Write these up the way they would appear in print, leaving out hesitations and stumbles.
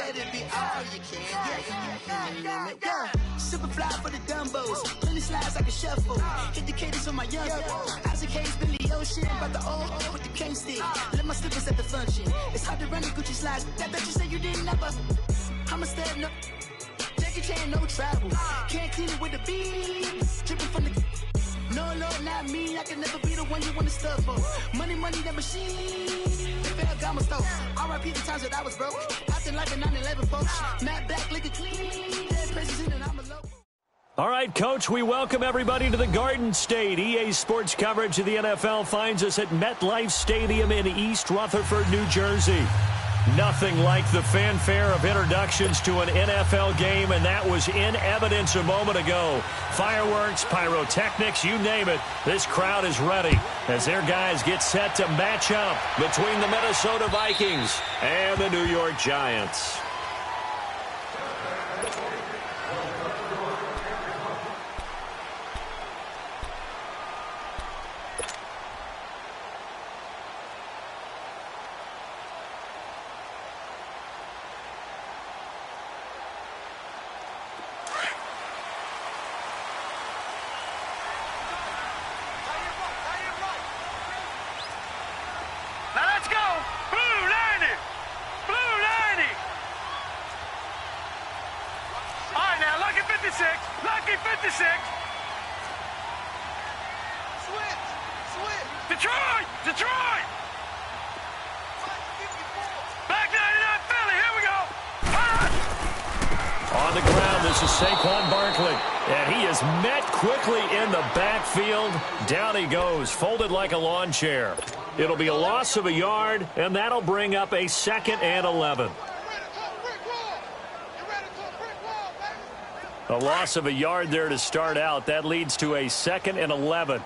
let it be all you can. Yeah. Super fly for the dumbos. Plenty slides like a shuffle. Hit the cadence on my young. Isaac Hayes, Billy Ocean. But the old with the cane stick. Let my slippers at the function. It's hard to run the Gucci slides. That bet you say you didn't never. I'm a step no. Jackie Chan, no travel. Can't clean it with the beat. Dripping from the. No, Lord, not me. I can never be the one you want to stuff for. Money, that machine. Got my stove. R.I.P. the times that I was broke. Acting like a 9/11 folks. Matte Black, liquor clean. Dead places in and I'm alone. All right, Coach, we welcome everybody to the Garden State. EA Sports coverage of the NFL finds us at MetLife Stadium in East Rutherford, New Jersey. Nothing like the fanfare of introductions to an NFL game, and that was in evidence a moment ago. Fireworks, pyrotechnics, you name it. This crowd is ready as their guys get set to match up between the Minnesota Vikings and the New York Giants. Detroit! Back 99 Philly, here we go! On the ground, this is Saquon Barkley. And he is met quickly in the backfield. Down he goes, folded like a lawn chair. It'll be a loss of a yard, and that'll bring up a 2nd and 11. A loss of a yard there to start out. That leads to a 2nd and 11.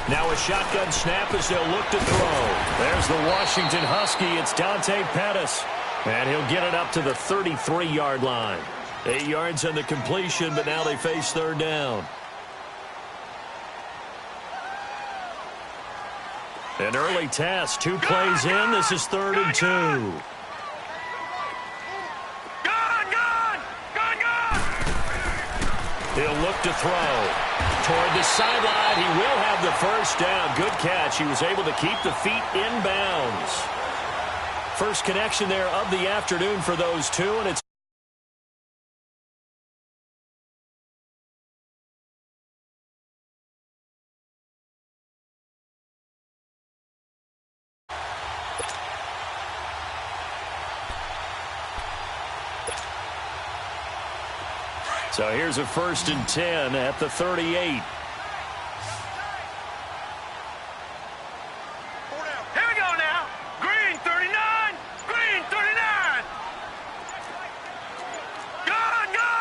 Now a shotgun snap as they'll look to throw. There's the Washington Husky. It's Dante Pettis. And he'll get it up to the 33-yard line. 8 yards on the completion, but now they face 3rd down. An early test. 2 plays in. This is 3rd and 2. He'll look to throw. Toward the sideline, he will have the 1st down. Good catch. He was able to keep the feet in bounds. First connection there of the afternoon for those two, and it's so here's a 1st and 10 at the 38. Here we go now. Green 39. Green 39. Gun.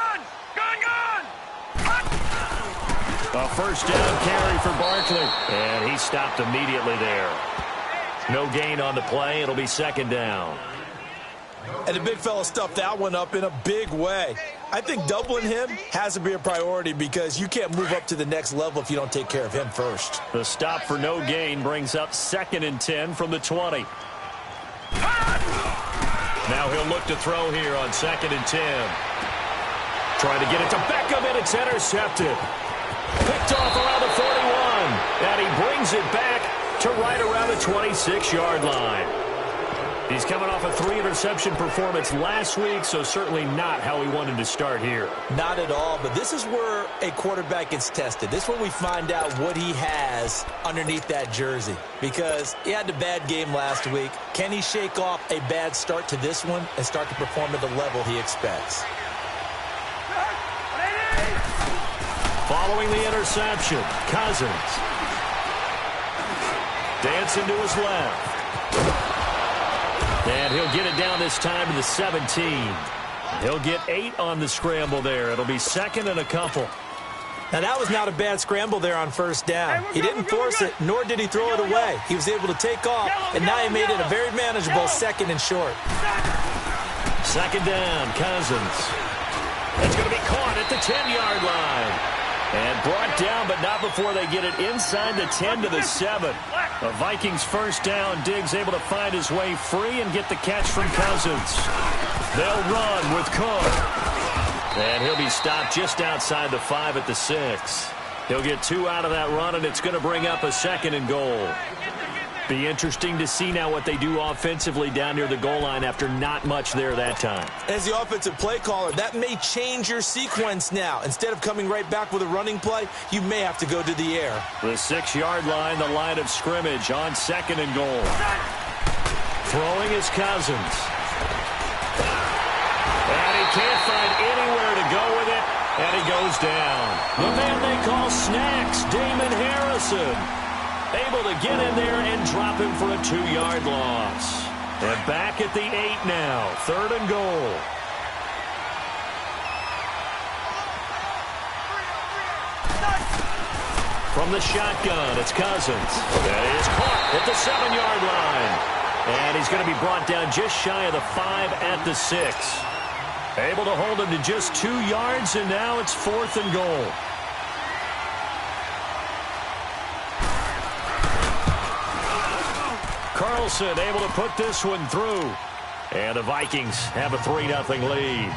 A 1st down carry for Barkley. And he stopped immediately there. No gain on the play. It'll be 2nd down. And the big fella stuffed that one up in a big way. I think doubling him has to be a priority because you can't move up to the next level if you don't take care of him first. The stop for no gain brings up 2nd and 10 from the 20. Now he'll look to throw here on 2nd and 10. Trying to get it to Beckham, and it's intercepted. Picked off around the 41. And he brings it back to right around the 26-yard line. He's coming off a 3-interception performance last week, so certainly not how he wanted to start here. Not at all, but this is where a quarterback gets tested. This is where we find out what he has underneath that jersey, because he had a bad game last week. Can he shake off a bad start to this one and start to perform at the level he expects? Following the interception, Cousins. Dancing to his left. And he'll get it down this time to the 17. He'll get 8 on the scramble there. It'll be 2nd and a couple. Now, that was not a bad scramble there on 1st down. He didn't force it, nor did he throw it away. He was able to take off, and now he made it a very manageable 2nd and short. Second down, Cousins. It's going to be caught at the 10-yard line. And brought down, but not before they get it inside the 10 to the 7. The Vikings first down. Diggs able to find his way free and get the catch from Cousins. They'll run with Cook. And he'll be stopped just outside the 5 at the 6. He'll get 2 out of that run, and it's going to bring up a 2nd and goal. Be interesting to see now what they do offensively down near the goal line after not much there that time. As the offensive play caller, that may change your sequence now. Instead of coming right back with a running play, you may have to go to the air. The 6-yard line, the line of scrimmage on 2nd and goal. Throwing is Cousins. And he can't find anywhere to go with it, and he goes down. The man they call Snacks, Damon Harrison. Able to get in there and drop him for a 2-yard loss. And back at the 8 now. 3rd and goal. From the shotgun, it's Cousins. That is caught at the 7-yard line. And he's going to be brought down just shy of the 5 at the 6. Able to hold him to just 2 yards, and now it's 4th and goal. Carlson able to put this one through. And the Vikings have a 3-0 lead.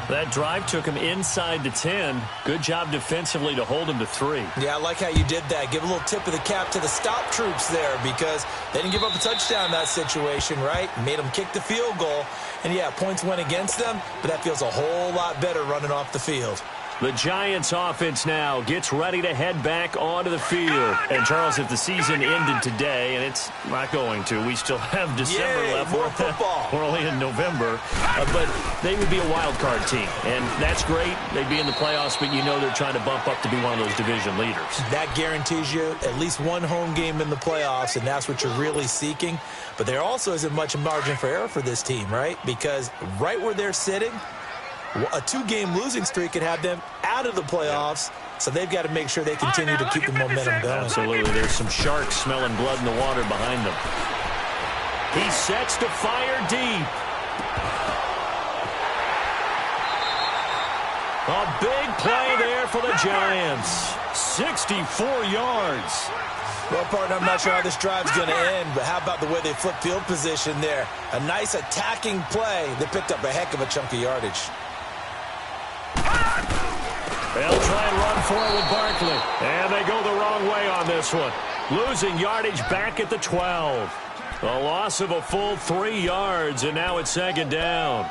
That drive took him inside the 10. Good job defensively to hold him to 3. Yeah, I like how you did that. Give a little tip of the cap to the stop troops there because they didn't give up a touchdown in that situation, right? Made them kick the field goal. And, yeah, points went against them, but that feels a whole lot better running off the field. The Giants offense now gets ready to head back onto the field. And, Charles, if the season ended today, and it's not going to, we still have December left. More football. We're only in November. But they would be a wild card team. And that's great. They'd be in the playoffs, but you know they're trying to bump up to be one of those division leaders. That guarantees you at least one home game in the playoffs, and that's what you're really seeking. But there also isn't much margin for error for this team, right? Because right where they're sitting, a 2-game losing streak could have them out of the playoffs, so they've got to make sure they continue to keep the momentum going. Absolutely. There's some sharks smelling blood in the water behind them. He sets to fire deep. A big play there for the Giants. 64 yards. Well, partner, I'm not sure how this drive's going to end, but how about the way they flip field position there? A nice attacking play that picked up a heck of a chunk of yardage. They'll try and run for it with Barkley. And they go the wrong way on this one. Losing yardage back at the 12. A loss of a full 3 yards, and now it's 2nd down.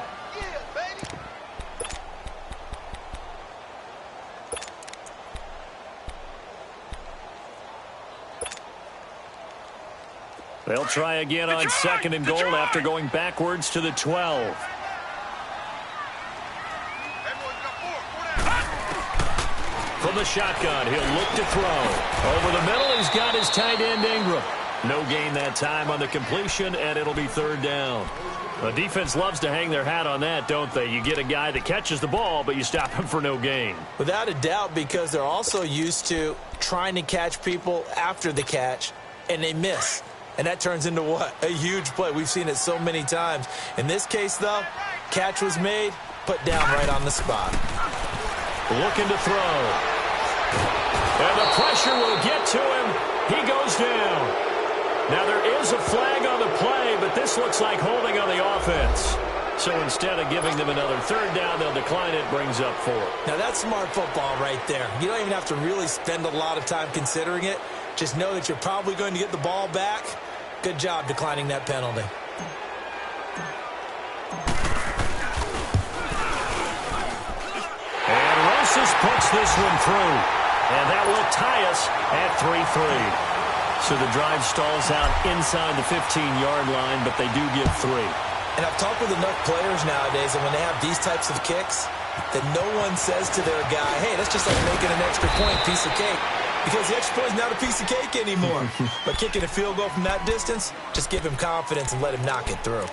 They'll try again on 2nd and goal after going backwards to the 12. From the shotgun, he'll look to throw. Over the middle, he's got his tight end Ingram. No gain that time on the completion, and it'll be 3rd down. The defense loves to hang their hat on that, don't they? You get a guy that catches the ball, but you stop him for no gain. Without a doubt, because they're also used to trying to catch people after the catch, and they miss. And that turns into what? A huge play. We've seen it so many times. In this case, though, catch was made, put down right on the spot. Looking to throw. And the pressure will get to him. He goes down. Now there is a flag on the play, but this looks like holding on the offense. So instead of giving them another 3rd down, they'll decline it, brings up 4. Now that's smart football right there. You don't even have to really spend a lot of time considering it. Just know that you're probably going to get the ball back. Good job declining that penalty. And Rosas puts this one through. And that will tie us at 3-3. So the drive stalls out inside the 15-yard line, but they do give 3. And I've talked with enough players nowadays, and when they have these types of kicks, that no one says to their guy, hey, that's just like making an extra point, piece of cake. Because the extra point is not a piece of cake anymore. But kicking a field goal from that distance, just give him confidence and let him knock it through.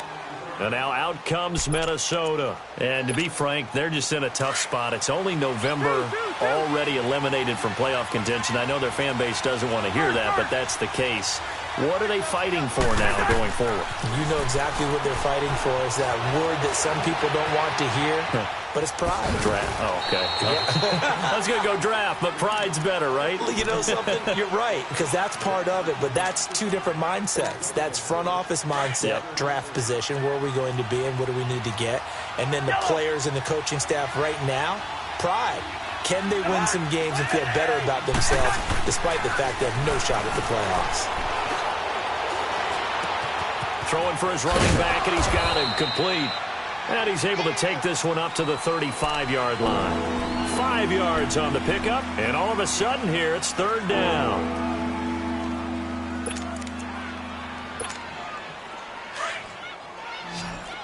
And now out comes Minnesota. And to be frank, they're just in a tough spot. It's only November, already eliminated from playoff contention. I know their fan base doesn't want to hear that, but that's the case. What are they fighting for now going forward? You know exactly what they're fighting for. Is that word that some people don't want to hear, but it's pride. Draft. Oh, okay. Yeah. I was going to go draft, but pride's better, right? You know something? You're right, because that's part of it, but that's two different mindsets. That's front office mindset, draft position, where are we going to be and what do we need to get? And then the players and the coaching staff right now, pride. Can they win some games and feel better about themselves despite the fact they have no shot at the playoffs? Throwing for his running back, and he's got him complete. And he's able to take this one up to the 35-yard line. 5 yards on the pickup, and all of a sudden here it's third down.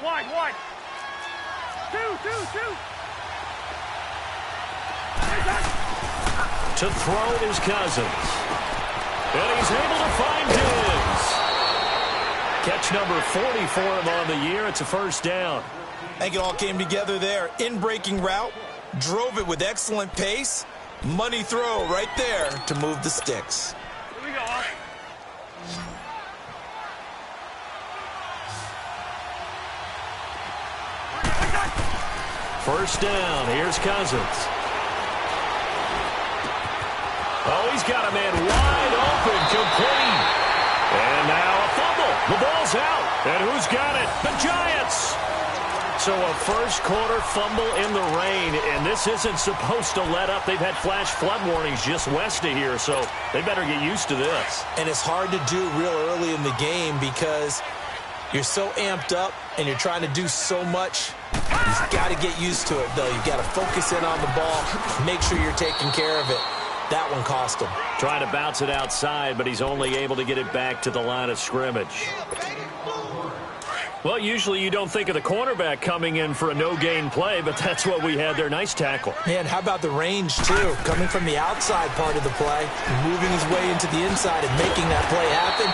Wide. Two. To throw is Cousins. And he's able to find Diggs. Catch number 40 for him on the year. It's a first down. I think it all came together there. In-breaking route, drove it with excellent pace. Money throw right there to move the sticks. Here we go. First down. Here's Cousins. Oh, he's got a man wide open, complete. And now a fumble. The ball's out. And who's got it? The Giants. So a first-quarter fumble in the rain, and this isn't supposed to let up. They've had flash flood warnings just west of here, so they better get used to this. And it's hard to do real early in the game because you're so amped up and you're trying to do so much. You've got to get used to it, though. You've got to focus in on the ball, make sure you're taking care of it. That one cost him. Trying to bounce it outside, but he's only able to get it back to the line of scrimmage. Well, usually you don't think of the cornerback coming in for a no-gain play, but that's what we had there. Nice tackle. Man, how about the range, too? Coming from the outside part of the play, moving his way into the inside and making that play happen.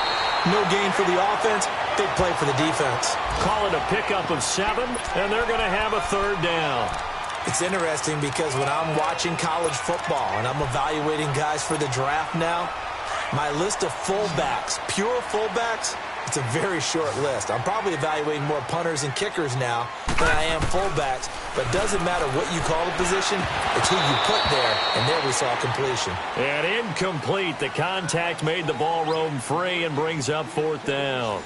No gain for the offense, big play for the defense. Call it a pickup of 7, and they're going to have a third down. It's interesting because when I'm watching college football and I'm evaluating guys for the draft now, my list of fullbacks, pure fullbacks, it's a very short list. I'm probably evaluating more punters and kickers now than I am fullbacks, but it doesn't matter what you call the position, it's who you put there, and there we saw completion. And incomplete. The contact made the ball roam free and brings up fourth down.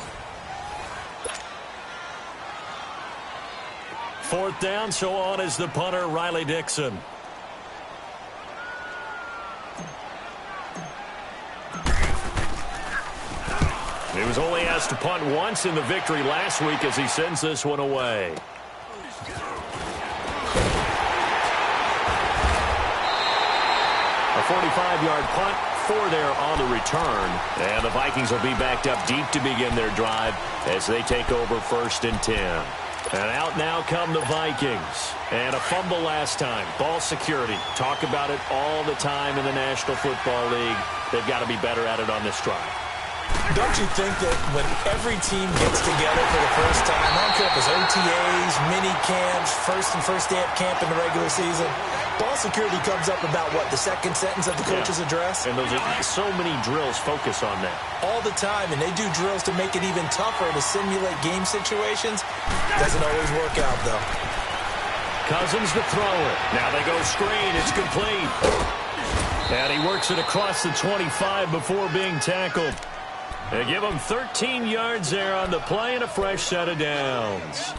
Fourth down, so on is the punter, Riley Dixon. He was only asked to punt once in the victory last week as he sends this one away. A 45-yard punt, 4 there on the return. And the Vikings will be backed up deep to begin their drive as they take over 1st and 10. And out now come the Vikings. And a fumble last time. Ball security. Talk about it all the time in the National Football League. They've got to be better at it on this drive. Don't you think that when every team gets together for the first time, I don't care if it's OTAs, mini camps, first day of camp in the regular season, ball security comes up about, what, the second sentence of the coach's address? And those are so many drills focus on that. All the time, and they do drills to make it even tougher to simulate game situations. Doesn't always work out, though. Cousins the thrower. Now they go screen. It's complete. And he works it across the 25 before being tackled. They give him 13 yards there on the play and a fresh set of downs.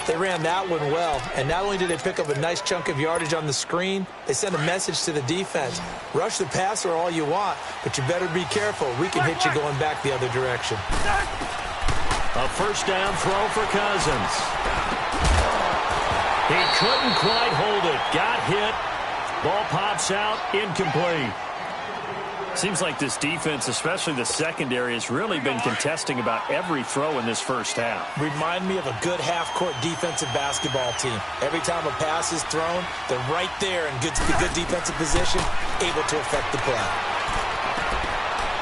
They ran that one well, and not only did they pick up a nice chunk of yardage on the screen, they sent a message to the defense. Rush the passer all you want, but you better be careful. We can hit you going back the other direction. A first down throw for Cousins. He couldn't quite hold it. Got hit. Ball pops out. Incomplete. Seems like this defense, especially the secondary, has really been contesting about every throw in this first half. Remind me of a good half-court defensive basketball team. Every time a pass is thrown, they're right there in good defensive position, able to affect the play.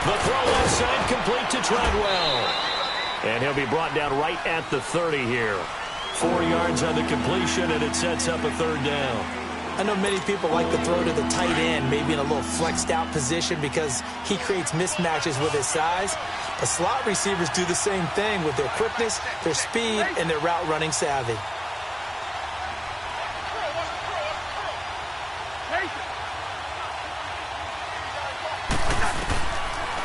The throw left side complete to Treadwell. And he'll be brought down right at the 30 here. 4 yards on the completion, and it sets up a third down. I know many people like to throw to the tight end, maybe in a little flexed out position because he creates mismatches with his size. But slot receivers do the same thing with their quickness, their speed, and their route running savvy.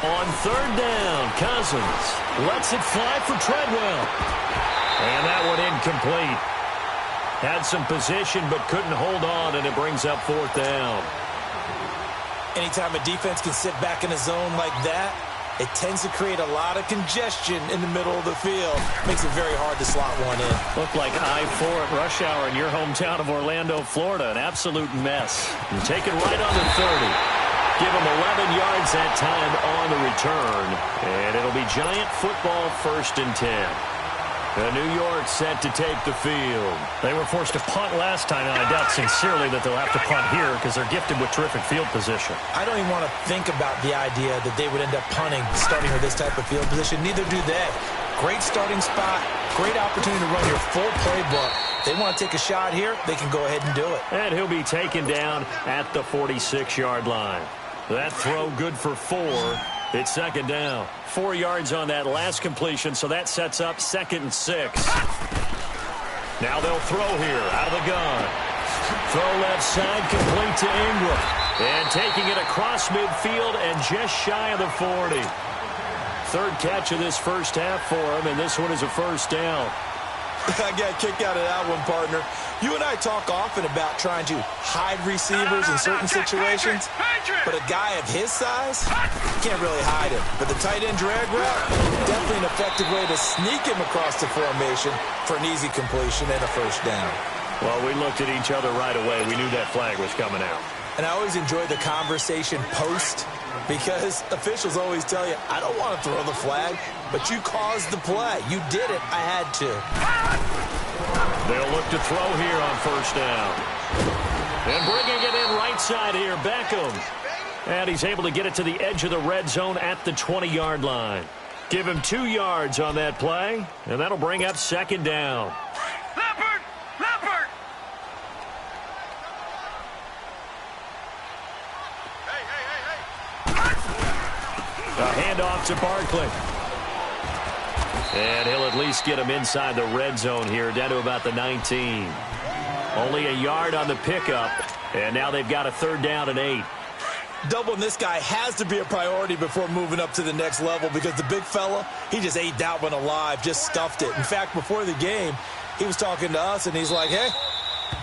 On third down, Cousins lets it fly for Treadwell. And that one incomplete. Had some position but couldn't hold on, and it brings up fourth down. Anytime a defense can sit back in a zone like that, it tends to create a lot of congestion in the middle of the field. Makes it very hard to slot one in. Looked like I-4 at rush hour in your hometown of Orlando, Florida. An absolute mess. And take it right on the 30. Give him 11 yards that time on the return. And it'll be Giant football, 1st and 10. New York set to take the field. They were forced to punt last time, and I doubt sincerely that they'll have to punt here because they're gifted with terrific field position. I don't even want to think about the idea that they would end up punting starting with this type of field position. Neither do they. Great starting spot, great opportunity to run your full playbook. They want to take a shot here, they can go ahead and do it. And he'll be taken down at the 46-yard line. That throw good for 4. It's 2nd down. 4 yards on that last completion, so that sets up 2nd and 6. Now they'll throw here out of the gun. Throw left side, complete to Ingram. And taking it across midfield and just shy of the 40. 3rd catch of this first half for him, and this one is a 1st down. I got kicked out of that one, partner. You and I talk often about trying to hide receivers in certain situations, but a guy of his size, can't really hide him. But the tight end drag route, definitely an effective way to sneak him across the formation for an easy completion and a 1st down. Well, we looked at each other right away. We knew that flag was coming out. And I always enjoy the conversation post because officials always tell you, I don't want to throw the flag, but you caused the play. You did it. I had to. They'll look to throw here on 1st down. And bringing it in right side here, Beckham. And he's able to get it to the edge of the red zone at the 20-yard line. Give him 2 yards on that play, and that'll bring up 2nd down. Leopard! Leopard! A handoff to Barkley. And he'll at least get him inside the red zone here, down to about the 19. Only a yard on the pickup, and now they've got a 3rd down and 8. Doubling this guy has to be a priority before moving up to the next level because the big fella, he just ate that one alive, just stuffed it. In fact, before the game, he was talking to us, and he's like, hey,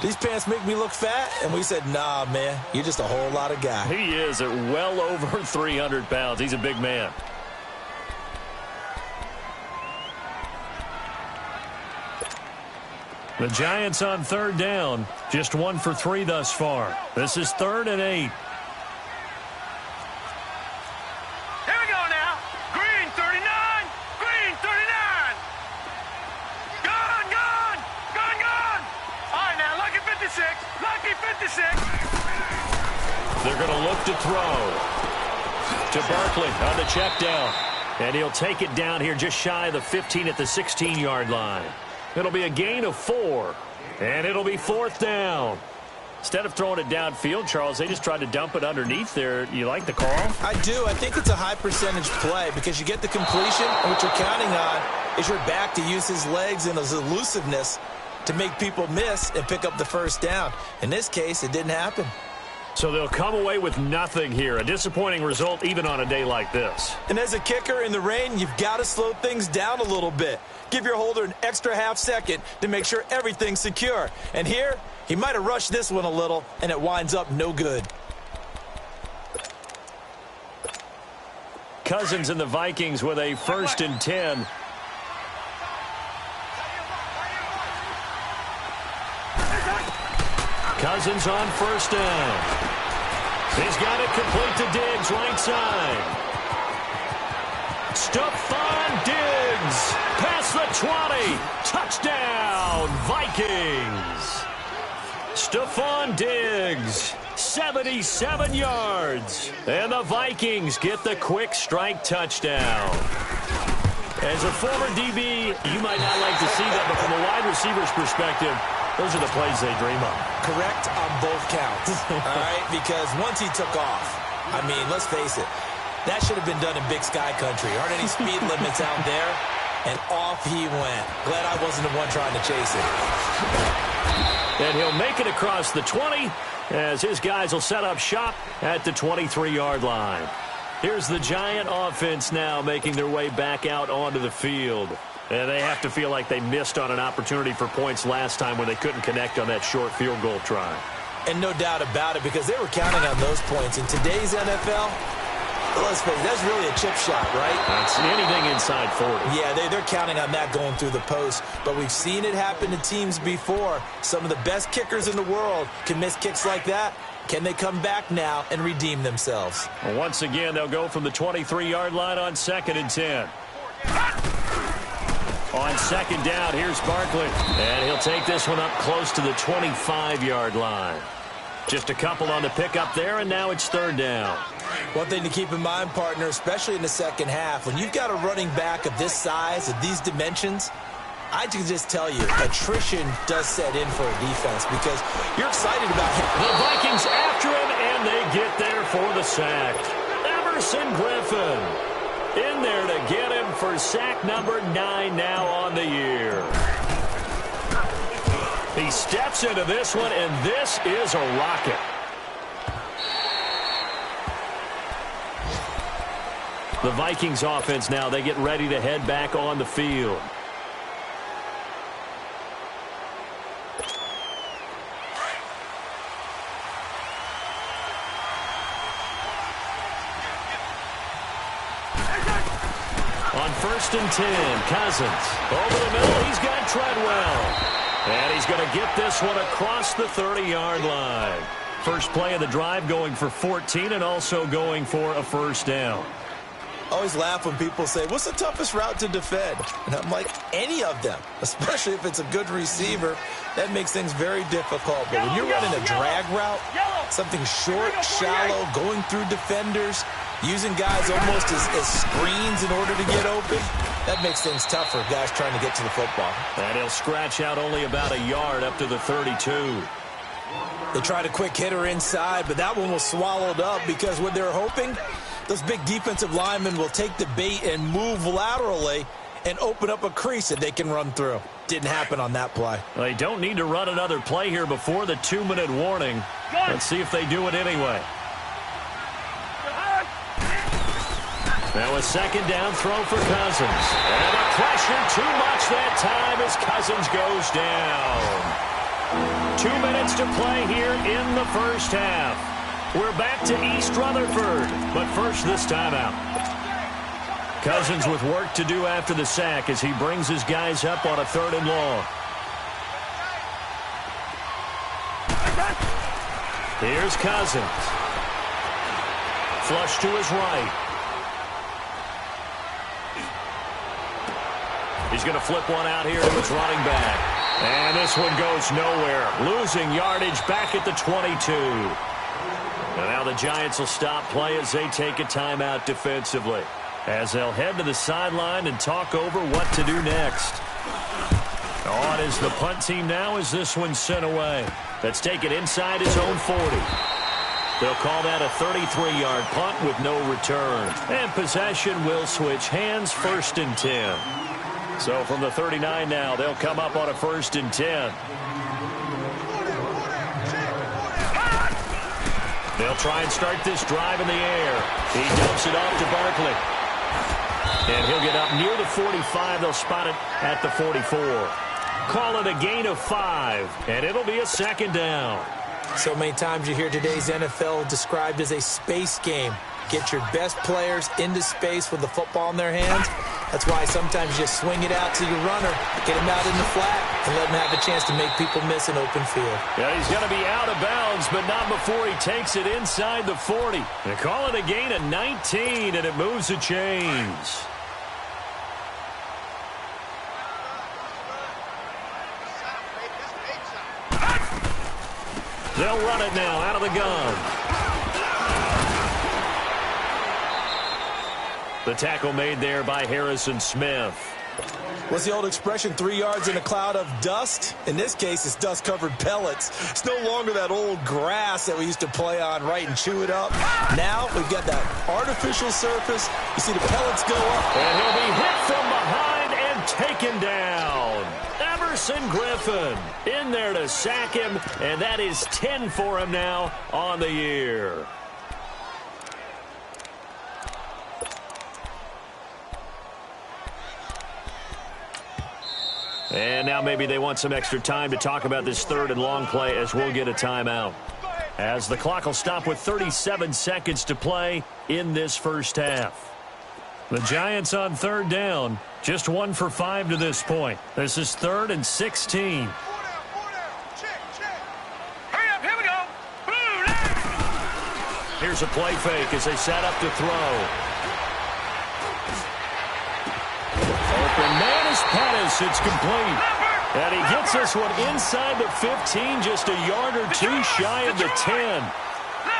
these pants make me look fat? And we said, nah, man, you're just a whole lot of guy. He is at well over 300 pounds. He's a big man. The Giants on 3rd down, just 1 for 3 thus far. This is 3rd and 8. Here we go now. Green 39. Green 39. Gone, gone. Gone, gone. All right, now, lucky 56. Lucky 56. They're going to look to throw to Barkley on the check down. And he'll take it down here just shy of the 15 at the 16-yard line. It'll be a gain of 4, and it'll be 4th down. Instead of throwing it downfield, Charles, they just tried to dump it underneath there. You like the call? I do. I think it's a high-percentage play because you get the completion, and what you're counting on is your back to use his legs and his elusiveness to make people miss and pick up the 1st down. In this case, it didn't happen. So they'll come away with nothing here. A disappointing result even on a day like this. And as a kicker in the rain, you've got to slow things down a little bit. Give your holder an extra half second to make sure everything's secure. And here, he might have rushed this one a little, and it winds up no good. Cousins and the Vikings with a 1st and 10. Cousins on 1st down. He's got it complete to Diggs, right side. Stephon Diggs, past the 20. Touchdown, Vikings. Stephon Diggs, 77 yards. And the Vikings get the quick strike touchdown. And As a former DB, you might not like to see that, but from a wide receiver's perspective, those are the plays they dream of. Correct on both counts, all right? Because once he took off, I mean, let's face it, that should have been done in Big Sky Country. Aren't any speed limits out there? And off he went. Glad I wasn't the one trying to chase it. And he'll make it across the 20 as his guys will set up shop at the 23-yard line. Here's the Giant offense now making their way back out onto the field. And they have to feel like they missed on an opportunity for points last time when they couldn't connect on that short field goal try. And no doubt about it, because they were counting on those points. In today's NFL, let's face it, that's really a chip shot, right? That's anything inside 40. Yeah, they're counting on that going through the post. But we've seen it happen to teams before. Some of the best kickers in the world can miss kicks like that. Can they come back now and redeem themselves? Well, once again, they'll go from the 23-yard line on 2nd and 10. On 2nd down, here's Barkley. And he'll take this one up close to the 25-yard line. Just a couple on the pickup there, and now it's 3rd down. One thing to keep in mind, partner, especially in the second half, when you've got a running back of this size, of these dimensions, I can just tell you, attrition does set in for a defense because you're excited about him. The Vikings after him, and they get there for the sack. Everson Griffin in there to get him for sack number 9 now on the year. He steps into this one, and this is a rocket. The Vikings offense now, they get ready to head back on the field. On 1st and 10, Cousins. Over the middle, he's got Treadwell. And he's going to get this one across the 30-yard line. First play of the drive going for 14 and also going for a 1st down. Always laugh when people say, what's the toughest route to defend? And I'm like, any of them, especially if it's a good receiver. That makes things very difficult. But when you're running a drag route, something short, shallow, going through defenders, using guys almost as screens in order to get open, that makes things tough for guys trying to get to the football. And he'll scratch out only about a yard up to the 32. They tried a quick hitter inside, but that one was swallowed up because what they're hoping, those big defensive linemen will take the bait and move laterally and open up a crease that they can run through. Didn't happen on that play. They don't need to run another play here before the 2-minute warning. Let's see if they do it anyway. Now a 2nd down throw for Cousins. And the pressure too much that time as Cousins goes down. 2 minutes to play here in the first half. We're back to East Rutherford, but first this timeout. Cousins with work to do after the sack as he brings his guys up on a 3rd and long. Here's Cousins. Flush to his right. He's going to flip one out here to his running back. And this one goes nowhere. Losing yardage back at the 22. And now the Giants will stop play as they take a timeout defensively, as they'll head to the sideline and talk over what to do next. On is the punt team now as this one's sent away. That's taken inside his own 40. They'll call that a 33-yard punt with no return. And possession will switch hands, 1st and 10. So from the 39 now, they'll come up on a 1st and 10. They'll try and start this drive in the air. He dumps it off to Barkley. And he'll get up near the 45. They'll spot it at the 44. Call it a gain of 5, and it'll be a 2nd down. So many times you hear today's NFL described as a space game. Get your best players into space with the football in their hands. That's why sometimes you just swing it out to your runner, get him out in the flat, and let him have a chance to make people miss an open field. Yeah, he's going to be out of bounds, but not before he takes it inside the 40. They call it a gain of 19, and it moves the chains. They'll run it now out of the gun. The tackle made there by Harrison Smith. What's the old expression, 3 yards in a cloud of dust? In this case, it's dust-covered pellets. It's no longer that old grass that we used to play on, right, and chew it up. Now we've got that artificial surface. You see the pellets go up. And he'll be hit from behind and taken down. Emerson Griffin in there to sack him, and that is 10 for him now on the year. And now maybe they want some extra time to talk about this third and long play as we'll get a timeout. As the clock will stop with 37 seconds to play in this first half. The Giants on third down, just 1 for 5 to this point. This is 3rd and 16. Hurry up, here we go. Here's a play fake as they set up to throw. Open man is Pettis. It's complete. And he gets this one inside the 15, just a yard or two shy of the 10.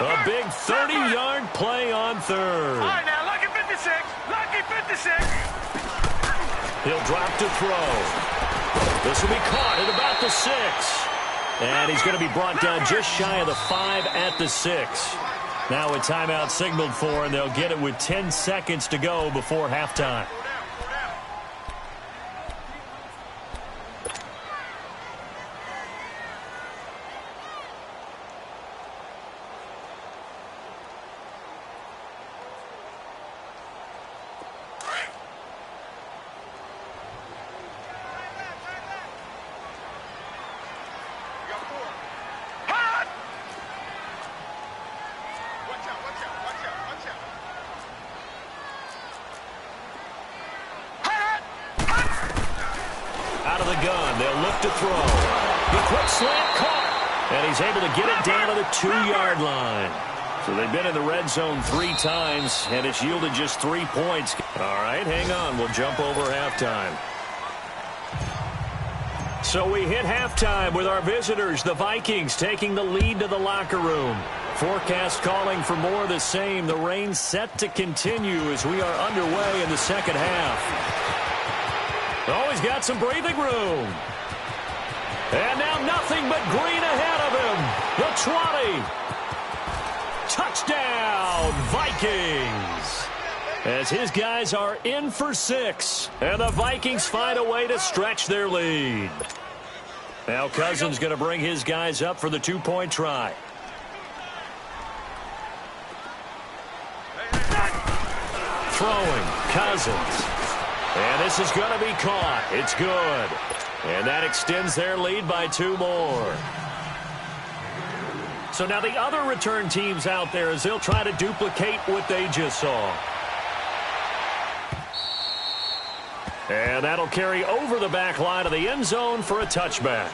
A big 30-yard play on third. All right, now, lucky 56. Lucky 56. He'll drop to throw. This will be caught at about the 6. And he's going to be brought down just shy of the 5 at the 6. Now a timeout signaled for, and they'll get it with 10 seconds to go before halftime. Out of the gun, they'll look to throw. The quick slant caught, and he's able to get it down to the 2-yard line. So they've been in the red zone 3 times, and it's yielded just 3 points. All right, hang on. We'll jump over halftime. So we hit halftime with our visitors, the Vikings, taking the lead to the locker room. Forecast calling for more of the same. The rain set to continue as we are underway in the second half. Oh, he's got some breathing room. And now nothing but green ahead of him. The 20. Touchdown, Vikings. As his guys are in for 6. And the Vikings find a way to stretch their lead. Now Cousins going to bring his guys up for the 2-point try. Throwing, Cousins. And this is going to be caught. It's good. And that extends their lead by 2 more. So now the other return teams out there as they'll try to duplicate what they just saw. And that'll carry over the back line of the end zone for a touchback.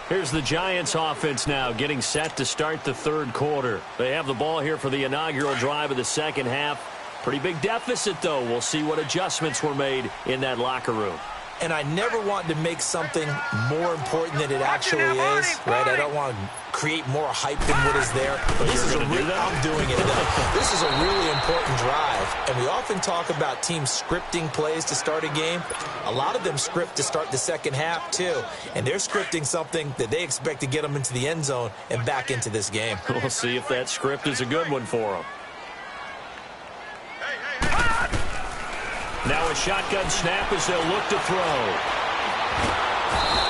Here's the Giants offense now getting set to start the third quarter. They have the ball here for the inaugural drive of the second half. Pretty big deficit, though. We'll see what adjustments were made in that locker room. And I never want to make something more important than it actually is, right? I don't want to create more hype than what is there. But this is I'm doing it. This is a really important drive. And we often talk about teams scripting plays to start a game. A lot of them script to start the second half, too. And they're scripting something that they expect to get them into the end zone and back into this game. We'll see if that script is a good one for them. Now a shotgun snap as they'll look to throw.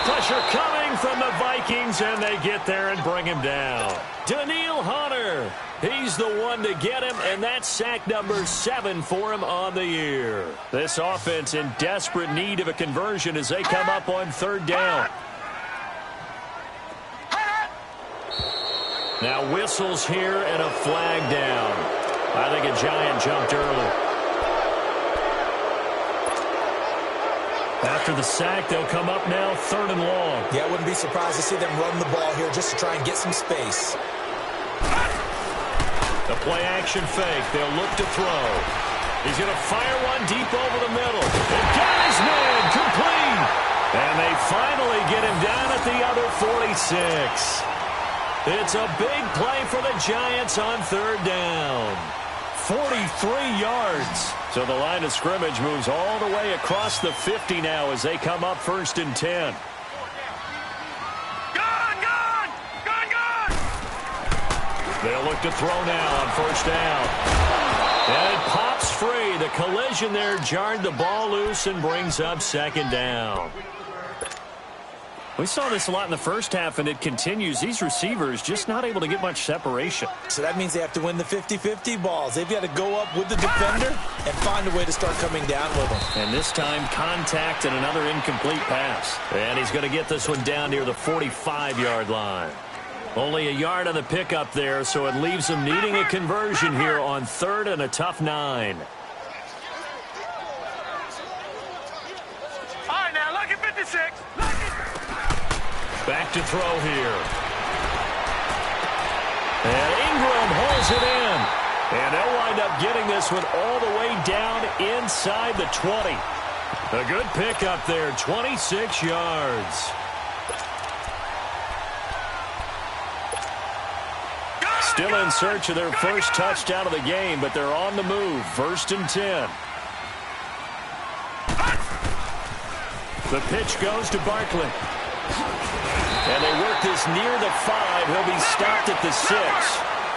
Pressure coming from the Vikings, and they get there and bring him down. Daniil Hunter, he's the one to get him, and that's sack number 7 for him on the year. This offense in desperate need of a conversion as they come up on third down. Now whistles here and a flag down. I think a Giant jumped early. After the sack, they'll come up now third and long. Yeah, I wouldn't be surprised to see them run the ball here just to try and get some space. The play-action fake. They'll look to throw. He's going to fire one deep over the middle. And got his man complete. And they finally get him down at the other 46. It's a big play for the Giants on third down. 43 yards. So the line of scrimmage moves all the way across the 50 now as they come up 1st and 10. They'll look to throw now on 1st down. And it pops free. The collision there jarred the ball loose and brings up 2nd down. We saw this a lot in the first half, and it continues. These receivers just not able to get much separation. So that means they have to win the 50-50 balls. They've got to go up with the defender and find a way to start coming down with them. And this time, contact and another incomplete pass. And he's going to get this one down near the 45-yard line. Only a yard on the pickup there, so it leaves them needing a conversion here on 3rd and a tough 9. All right, now, lucky 56. Back to throw here. And Ingram holds it in. And they'll wind up getting this one all the way down inside the 20. A good pickup there, 26 yards. Still in search of their first touchdown of the game, but they're on the move. 1st and 10. The pitch goes to Barkley. And they work this near the 5. He'll be stopped at the 6.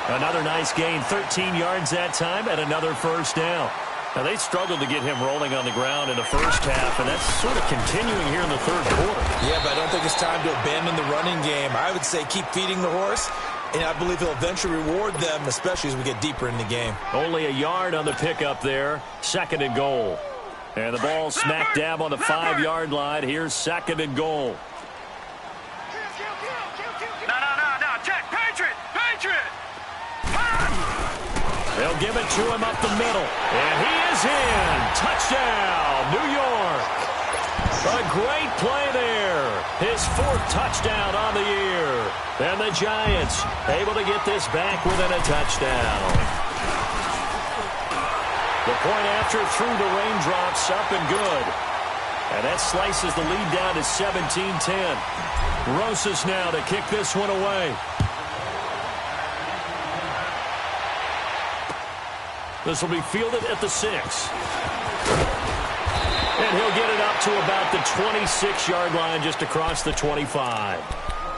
Another nice gain, 13 yards that time, and another 1st down. Now, they struggled to get him rolling on the ground in the first half, and that's sort of continuing here in the 3rd quarter. Yeah, but I don't think it's time to abandon the running game. I would say keep feeding the horse, and I believe he'll eventually reward them, especially as we get deeper in the game. Only a yard on the pickup there, 2nd and goal. And the ball smack dab on the 5-yard line. Here's 2nd and goal. No, check, Patriot. They'll give it to him up the middle. And he is in. Touchdown, New York. A great play there. His 4th touchdown on the year. And the Giants able to get this back within a touchdown. The point after through the raindrops, up and good. And that slices the lead down to 17-10. Rosas now to kick this one away. This will be fielded at the 6. And he'll get it up to about the 26-yard line, just across the 25.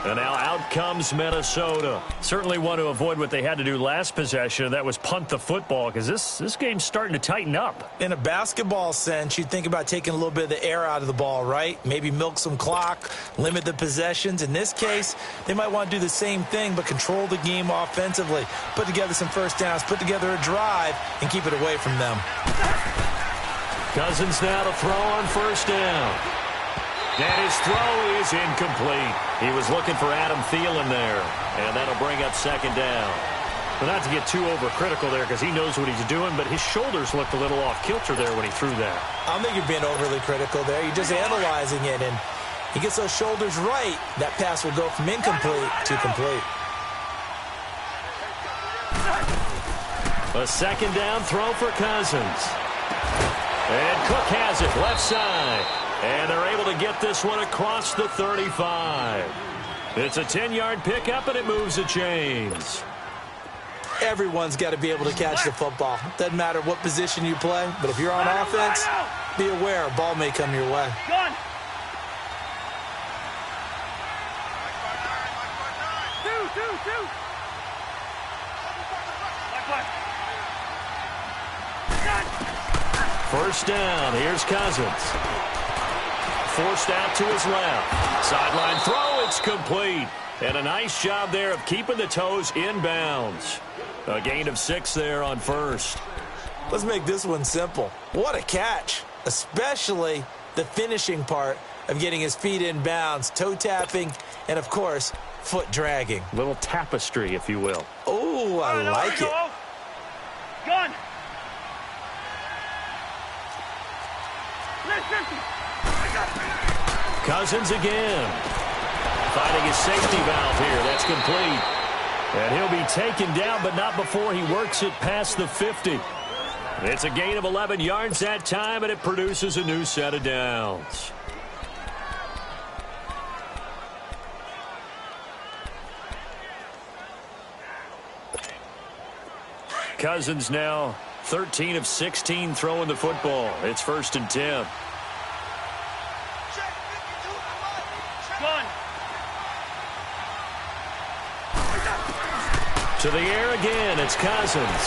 And now out comes Minnesota. Certainly want to avoid what they had to do last possession. That was punt the football, because this game's starting to tighten up. In a basketball sense, you think about taking a little bit of the air out of the ball, right? Maybe milk some clock, limit the possessions. In this case, they might want to do the same thing, but control the game offensively. Put together some 1st downs, put together a drive, and keep it away from them. Cousins now to throw on 1st down. And his throw is incomplete. He was looking for Adam Thielen there. And that'll bring up 2nd down. But not to get too overcritical there, because he knows what he's doing, but his shoulders looked a little off kilter there when he threw that. I don't think you're being overly critical there. You're just analyzing it, and he gets those shoulders right. That pass will go from incomplete to complete. A 2nd down throw for Cousins. And Cook has it left side. And they're able to get this one across the 35. It's a 10-yard pickup, and it moves the chains. Everyone's got to be able to catch the football. Doesn't matter what position you play, but if you're on offense, be aware a ball may come your way. Gun. 1st down. Here's Cousins. Forced out to his left. Sideline throw. It's complete. And a nice job there of keeping the toes inbounds. A gain of 6 there on 1st. Let's make this one simple. What a catch, especially the finishing part of getting his feet in bounds, toe tapping, and, of course, foot dragging. Little tapestry, if you will. Oh, I like it. Gun. Cousins again. Finding his safety valve here. That's complete. And he'll be taken down, but not before he works it past the 50. It's a gain of 11 yards that time, and it produces a new set of downs. Cousins now 13 of 16 throwing the football. It's 1st and 10. To the air again, it's Cousins.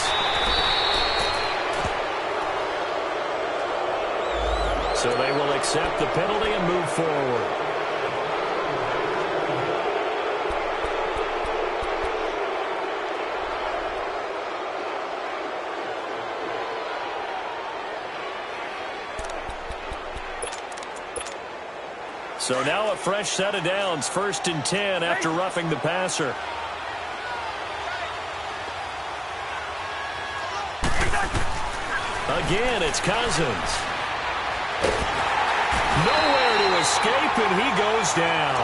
So they will accept the penalty and move forward. So now a fresh set of downs, 1st and 10 after roughing the passer. Again, it's Cousins. Nowhere to escape, and he goes down.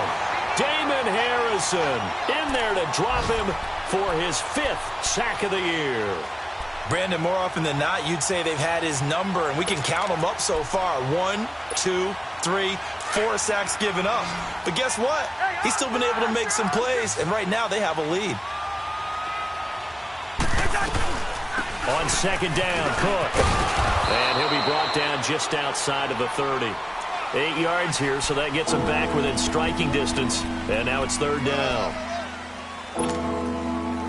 Damon Harrison in there to drop him for his 5th sack of the year. Brandon, more often than not, you'd say they've had his number, and we can count them up so far. 1, 2, 3, 4 sacks given up. But guess what? He's still been able to make some plays, and right now they have a lead. On 2nd down, Cook. And he'll be brought down just outside of the 30. 8 yards here, so that gets him back within striking distance. And now it's 3rd down.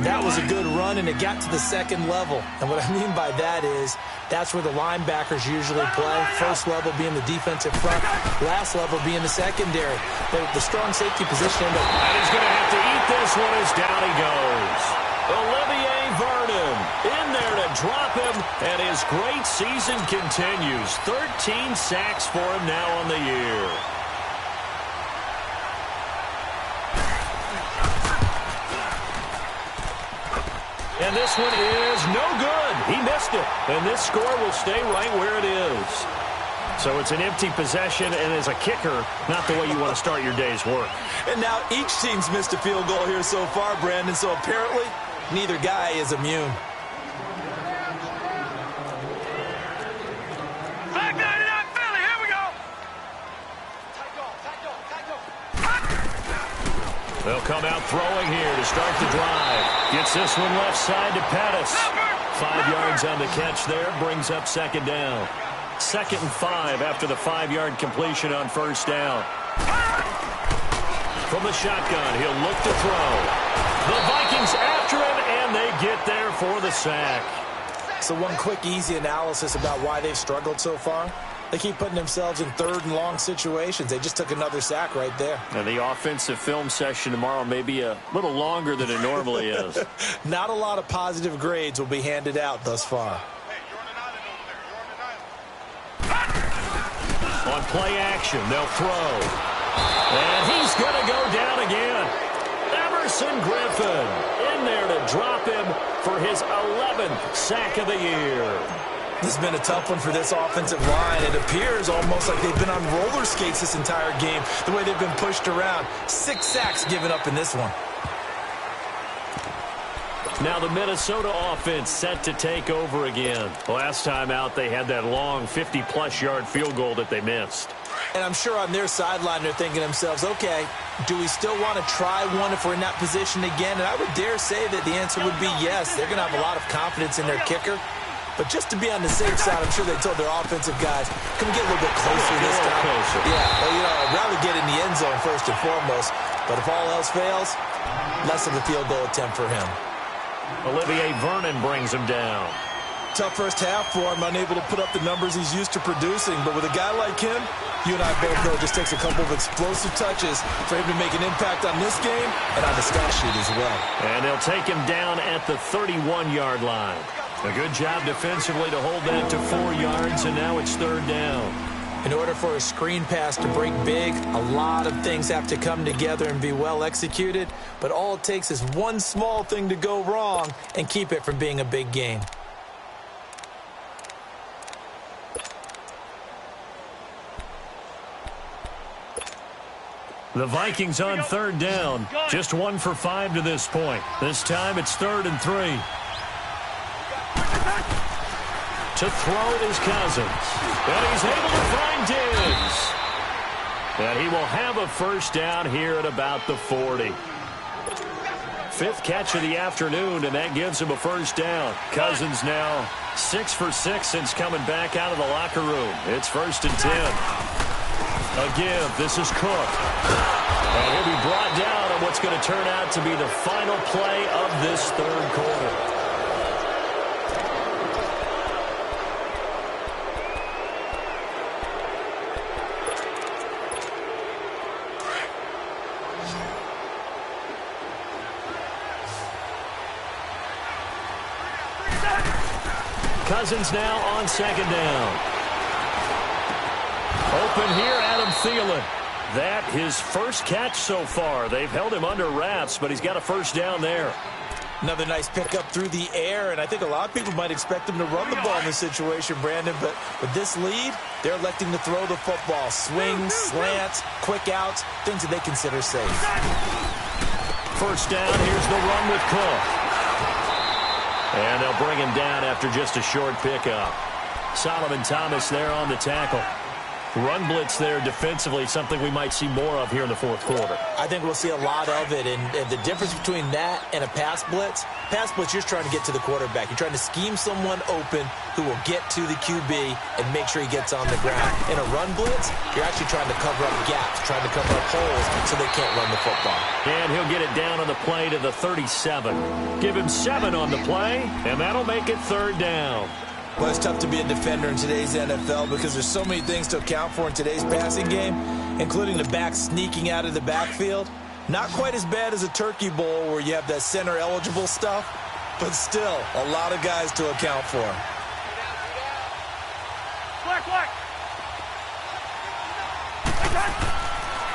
That was a good run, and it got to the 2nd level. And what I mean by that is that's where the linebackers usually play. 1st level being the defensive front, last level being the secondary. The strong safety position. And he's going to have to eat this one as down he goes. Olivier Vernon in there to drop him, and his great season continues. 13 sacks for him now on the year. And this one is no good. He missed it. And this score will stay right where it is. So it's an empty possession, and as a kicker, not the way you want to start your day's work. And now each team's missed a field goal here so far, Brandon, so apparently neither guy is immune. Back 99 Philly, here we go. They'll come out throwing here to start the drive. Gets this one left side to Pettis. 5 yards on the catch there, brings up 2nd down. 2nd and 5 after the 5-yard completion on 1st down. From the shotgun, he'll look to throw. The Vikings after him, and they get there for the sack. So one quick, easy analysis about why they've struggled so far. They keep putting themselves in 3rd and long situations. They just took another sack right there. And the offensive film session tomorrow may be a little longer than it normally is. Not a lot of positive grades will be handed out thus far. On play action, they'll throw. And he's going to go down again. Emerson Griffin in there to drop him for his 11th sack of the year. This has been a tough one for this offensive line. It appears almost like they've been on roller skates this entire game, the way they've been pushed around. 6 sacks given up in this one. Now the Minnesota offense set to take over again. Last time out, they had that long 50-plus yard field goal that they missed. And I'm sure on their sideline they're thinking to themselves, okay, do we still want to try one if we're in that position again? And I would dare say that the answer would be yes. They're going to have a lot of confidence in their kicker. But just to be on the safe side, I'm sure they told their offensive guys, come get a little bit closer this time. Closer. Yeah, well, I'd rather get in the end zone first and foremost. But if all else fails, less of a field goal attempt for him. Olivier Vernon brings him down. Tough first half for him, unable to put up the numbers he's used to producing. But with a guy like him, you and I both know it just takes a couple of explosive touches for him to make an impact on this game and on the stat sheet as well. And they'll take him down at the 31-yard line. A good job defensively to hold that to 4 yards, and now it's 3rd down. In order for a screen pass to break big, a lot of things have to come together and be well executed. But all it takes is one small thing to go wrong and keep it from being a big game. The Vikings on 3rd down. Just 1 for 5 to this point. This time it's 3rd and 3. To throw is Cousins. And he's able to find Diggs. And he will have a first down here at about the 40. 5th catch of the afternoon, and that gives him a first down. Cousins now 6 for 6 since coming back out of the locker room. It's 1st and 10. A give. This is Cook. And he'll be brought down on what's going to turn out to be the final play of this third quarter. Cousins now on 2nd down. Open here, Adam Thielen. That his first catch so far. They've held him under wraps, but he's got a 1st down there. Another nice pickup through the air, and I think a lot of people might expect him to run the ball in this situation, Brandon, but with this lead, they're electing to throw the football. Swings, slants, quick outs, things that they consider safe. 1st down, here's the run with Cook. And they'll bring him down after just a short pickup. Solomon Thomas there on the tackle. Run blitz there defensively, something we might see more of here in the 4th quarter. I think we'll see a lot of it, and the difference between that and a pass blitz, you're just trying to get to the quarterback. You're trying to scheme someone open who will get to the QB and make sure he gets on the ground. In a run blitz, you're actually trying to cover up gaps, trying to cover up holes so they can't run the football. And he'll get it down on the play to the 37. Give him 7 on the play, and that'll make it 3rd down. Well, it's tough to be a defender in today's NFL because there's so many things to account for in today's passing game, including the back sneaking out of the backfield. Not quite as bad as a turkey bowl where you have that center-eligible stuff, but still a lot of guys to account for. Black.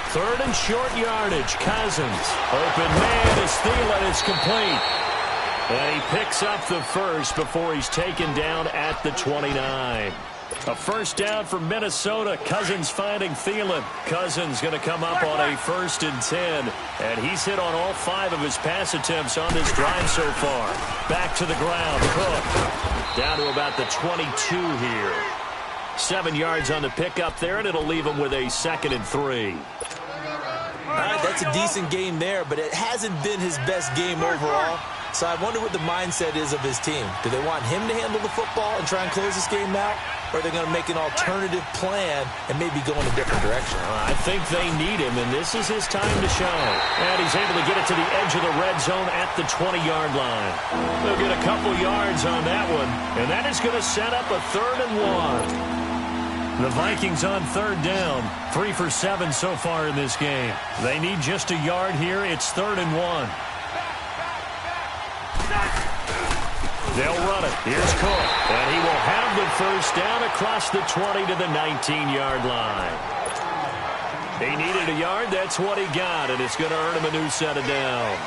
3rd and short yardage. Cousins. Open man is Thielen. It's complete. And he picks up the 1st before he's taken down at the 29. A 1st down for Minnesota. Cousins finding Thielen. Cousins going to come up on a 1st and 10. And he's hit on all 5 of his pass attempts on this drive so far. Back to the ground. Cook down to about the 22 here. 7 yards on the pickup there, and it'll leave him with a 2nd and 3. All right, that's a decent game there, but it hasn't been his best game overall. So I wonder what the mindset is of his team. Do they want him to handle the football and try and close this game out? Or are they going to make an alternative plan and maybe go in a different direction? I think they need him, and this is his time to shine. And he's able to get it to the edge of the red zone at the 20-yard line. They'll get a couple yards on that one, and that is going to set up a 3rd and 1. The Vikings on 3rd down. 3 for 7 so far in this game. They need just a yard here. It's 3rd and 1. They'll run it. Here's Cook. And he will have the 1st down across the 20 to the 19-yard line. He needed a yard. That's what he got, and it's going to earn him a new set of downs.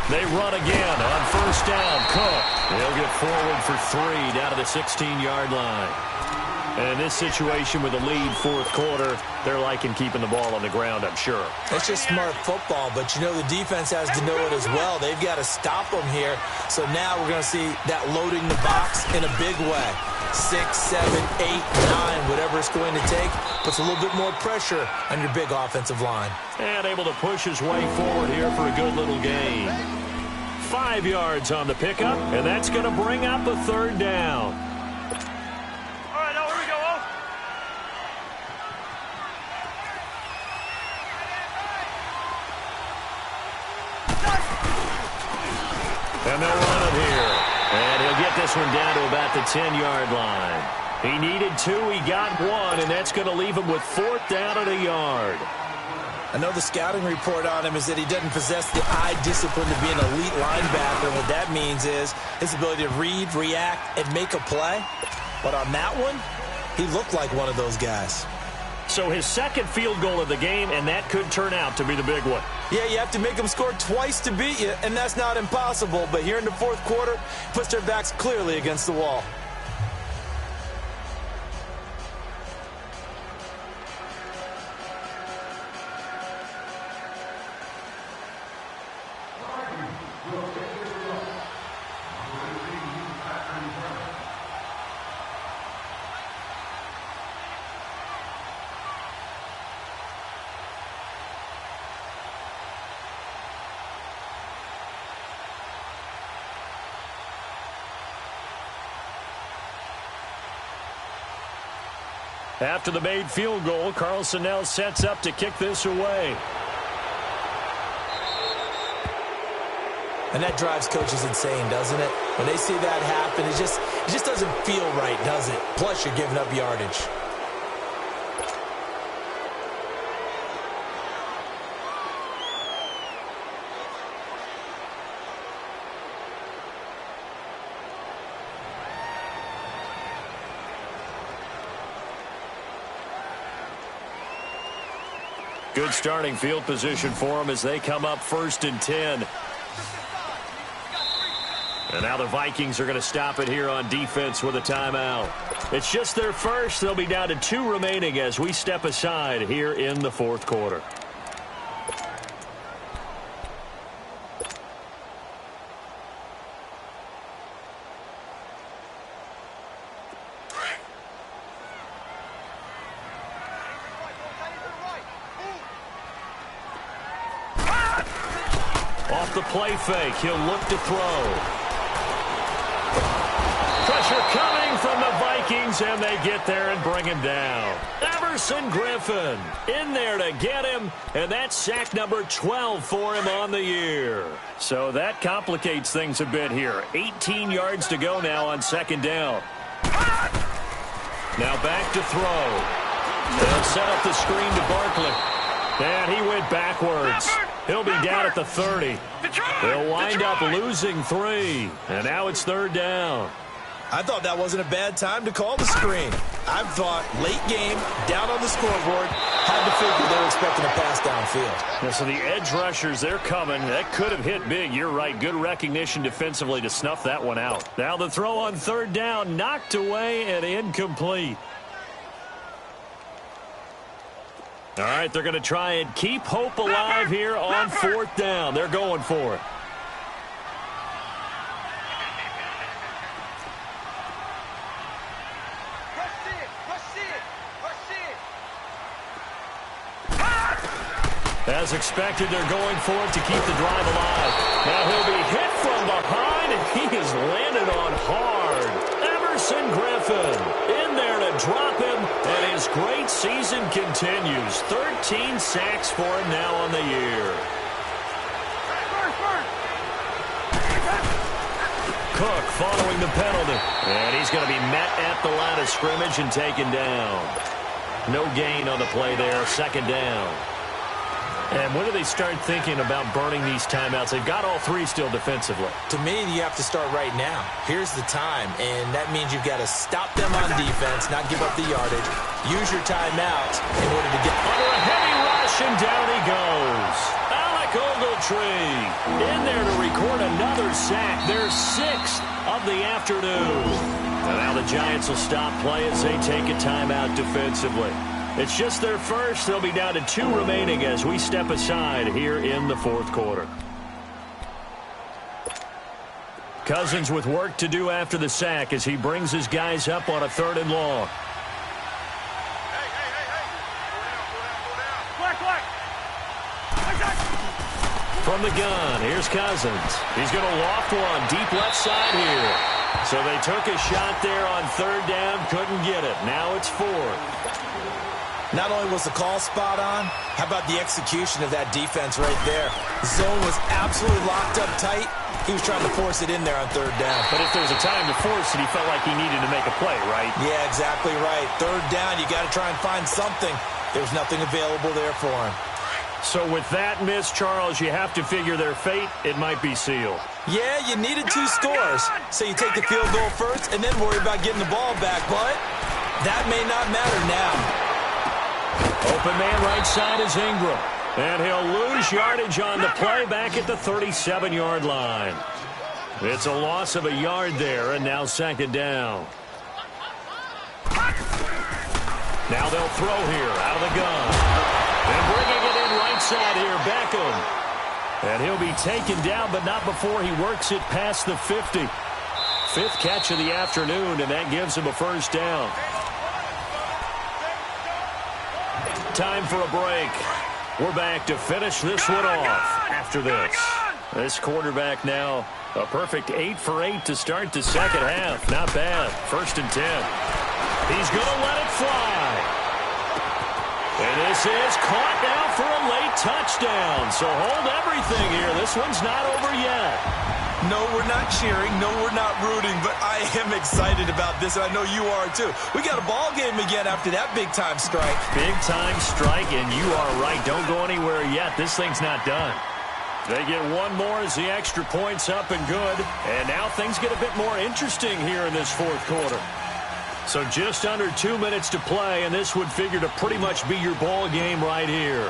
They run again on 1st down. Cook. They'll get forward for 3 down to the 16-yard line. And in this situation with the lead 4th quarter, they're liking keeping the ball on the ground, I'm sure. It's just smart football, but you know the defense has to know it as well. They've got to stop them here. So now we're going to see that loading the box in a big way. 6, 7, 8, 9, whatever it's going to take, puts a little bit more pressure on your big offensive line. And able to push his way forward here for a good little gain. 5 yards on the pickup, and that's going to bring up a 3rd down. All right, now here we go. And they'll run it here. And he'll get this one down to about the 10-yard line. He needed 2, he got 1, and that's going to leave him with 4th down and a yard. I know the scouting report on him is that he doesn't possess the eye discipline to be an elite linebacker. And what that means is his ability to read, react, and make a play. But on that one, he looked like one of those guys. So his 2nd field goal of the game, and that could turn out to be the big one. Yeah, you have to make them score twice to beat you, and that's not impossible. But here in the 4th quarter, puts their backs clearly against the wall. After the made field goal, Carlson now sets up to kick this away. And that drives coaches insane, doesn't it? When they see that happen, it just doesn't feel right, does it? Plus, you're giving up yardage. Good starting field position for them as they come up 1st and 10. And now the Vikings are going to stop it here on defense with a timeout. It's just their first. They'll be down to 2 remaining as we step aside here in the 4th quarter. Off the play fake, he'll look to throw. Pressure coming from the Vikings, and they get there and bring him down. Everson Griffin in there to get him, and that's sack number 12 for him on the year. So that complicates things a bit here. 18 yards to go now on 2nd down. Now back to throw. They'll set up the screen to Barkley. And he went backwards. He'll be down at the 30. They'll wind up losing 3. And now it's 3rd down. I thought that wasn't a bad time to call the screen. I thought late game, down on the scoreboard, had to figure they were expecting a pass downfield. Yeah, so the edge rushers, they're coming. That could have hit big. You're right. Good recognition defensively to snuff that one out. Now the throw on 3rd down, knocked away and incomplete. All right, they're going to try and keep hope alive here on 4th down. They're going for it. As expected, they're going for it to keep the drive alive. Now he'll be hit from behind, and he is landed on hard. Everson Griffin in there to drop him, and his great season continues. 13 sacks for him now on the year. Cook following the penalty, and he's going to be met at the line of scrimmage and taken down. No gain on the play there, 2nd down. And when do they start thinking about burning these timeouts? They've got all 3 still defensively. To me, you have to start right now. Here's the time, and that means you've got to stop them on defense, not give up the yardage. Use your timeout in order to get under a heavy rush, and down he goes. Alec Ogletree in there to record another sack. Their 6th of the afternoon. And now the Giants will stop play as they take a timeout defensively. It's just their first. They'll be down to 2 remaining as we step aside here in the 4th quarter. Cousins with work to do after the sack as he brings his guys up on a 3rd and long. From the gun, here's Cousins. He's going to loft one deep left side here. So they took a shot there on 3rd down, couldn't get it. Now it's 4th. Not only was the call spot on, how about the execution of that defense right there? The zone was absolutely locked up tight. He was trying to force it in there on 3rd down. But if there was a time to force it, he felt like he needed to make a play, right? Yeah, exactly right. 3rd down, you got to try and find something. There's nothing available there for him. So with that miss, Charles, you have to figure their fate. It might be sealed. Yeah, you needed 2 scores. So you take the field goal first and then worry about getting the ball back. But that may not matter now. Open man right side is Ingram. And he'll lose yardage on the play back at the 37-yard line. It's a loss of a yard there, and now 2nd down. Now they'll throw here out of the gun. And bringing it in right side here, Beckham. And he'll be taken down, but not before he works it past the 50. 5th catch of the afternoon, and that gives him a 1st down. Time for a break. We're back to finish this one off after this. This quarterback now a perfect 8 for 8 to start the 2nd half. Not bad. 1st and 10. He's going to let it fly. And this is caught now for a late touchdown. So hold everything here. This one's not over yet. No, we're not cheering. No, we're not rooting. But I am excited about this, and I know you are too. We got a ball game again after that big-time strike. Big-time strike, and you are right. Don't go anywhere yet. This thing's not done. They get one more as the extra point's up and good. And now things get a bit more interesting here in this fourth quarter. So just under 2 minutes to play, and this would figure to pretty much be your ball game right here.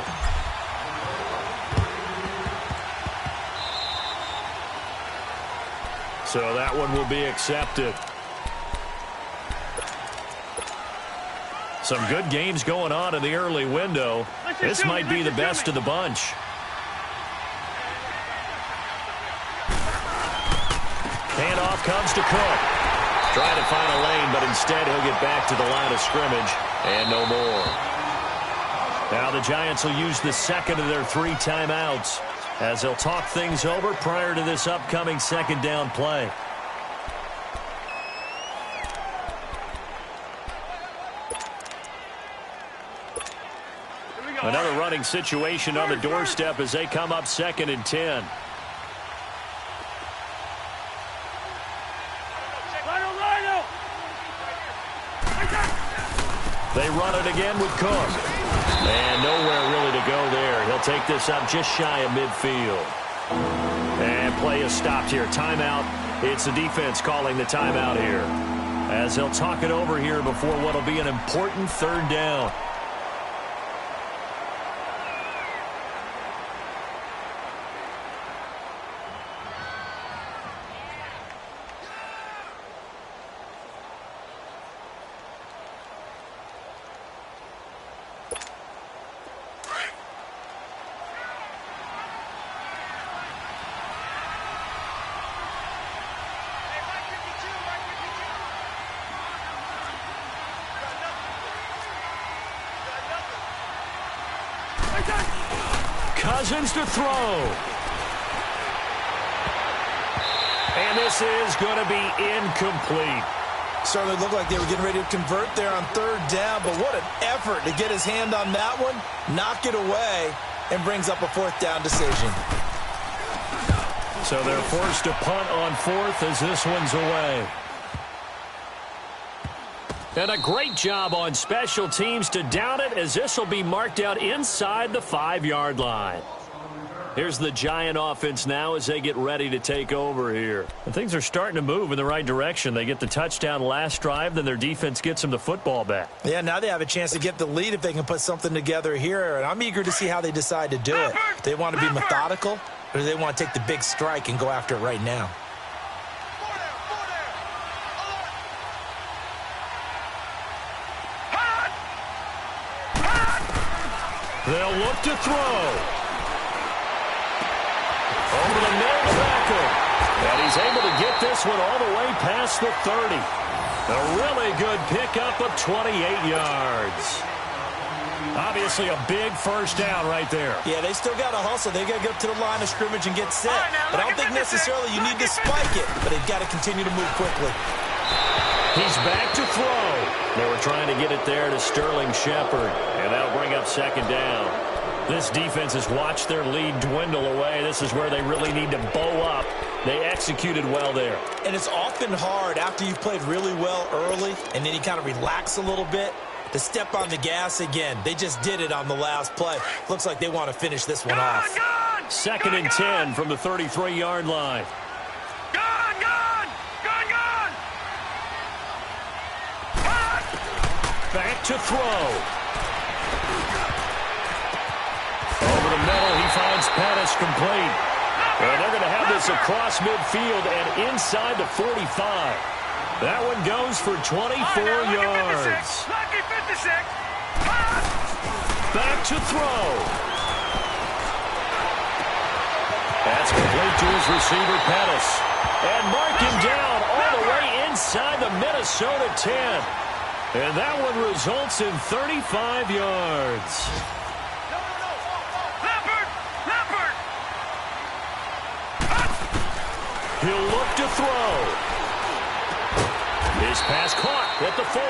So that one will be accepted. Some good games going on in the early window. This might be the best of the bunch. Handoff comes to Cook. Trying to find a lane, but instead he'll get back to the line of scrimmage. And no more. Now the Giants will use the second of their 3 timeouts as they'll talk things over prior to this upcoming second down play. Another running situation on the doorstep as they come up 2nd and 10. They run it again with Cook. And nowhere really to go there. He'll take this up just shy of midfield. And play is stopped here. Timeout. It's the defense calling the timeout here, as they'll talk it over here before what will be an important 3rd down. Cousins to throw. And this is going to be incomplete. Certainly looked like they were getting ready to convert there on 3rd down, but what an effort to get his hand on that one, knock it away, and brings up a 4th down decision. So they're forced to punt on 4th as this one's away. And a great job on special teams to down it, as this will be marked out inside the 5-yard line. Here's the Giant offense now as they get ready to take over here. And things are starting to move in the right direction. They get the touchdown last drive, then their defense gets them the football back. Yeah, now they have a chance to get the lead if they can put something together here. And I'm eager to see how they decide to do it. They want to be methodical, or do they want to take the big strike and go after it right now? They'll look to throw. Over the middle to Beckham. And he's able to get this one all the way past the 30. A really good pickup of 28 yards. Obviously a big first down right there. Yeah, they still got to hustle. They got to get to the line of scrimmage and get set. But I don't think necessarily you need to spike it, but they've got to continue to move quickly. He's back to throw. They were trying to get it there to Sterling Shepard, and that'll bring up 2nd down. This defense has watched their lead dwindle away. This is where they really need to bow up. They executed well there. And it's often hard after you've played really well early and then you kind of relax a little bit to step on the gas again. They just did it on the last play. Looks like they want to finish this one off. 2nd and 10 from the 33-yard line. Back to throw. Over the middle, he finds Pettis complete. And they're going to have this across midfield and inside the 45. That one goes for 24 yards. Back to throw. That's complete to his receiver, Pettis. And mark him down all the way inside the Minnesota 10. And that one results in 35 yards. Leopard! He'll look to throw. His pass caught at the 4.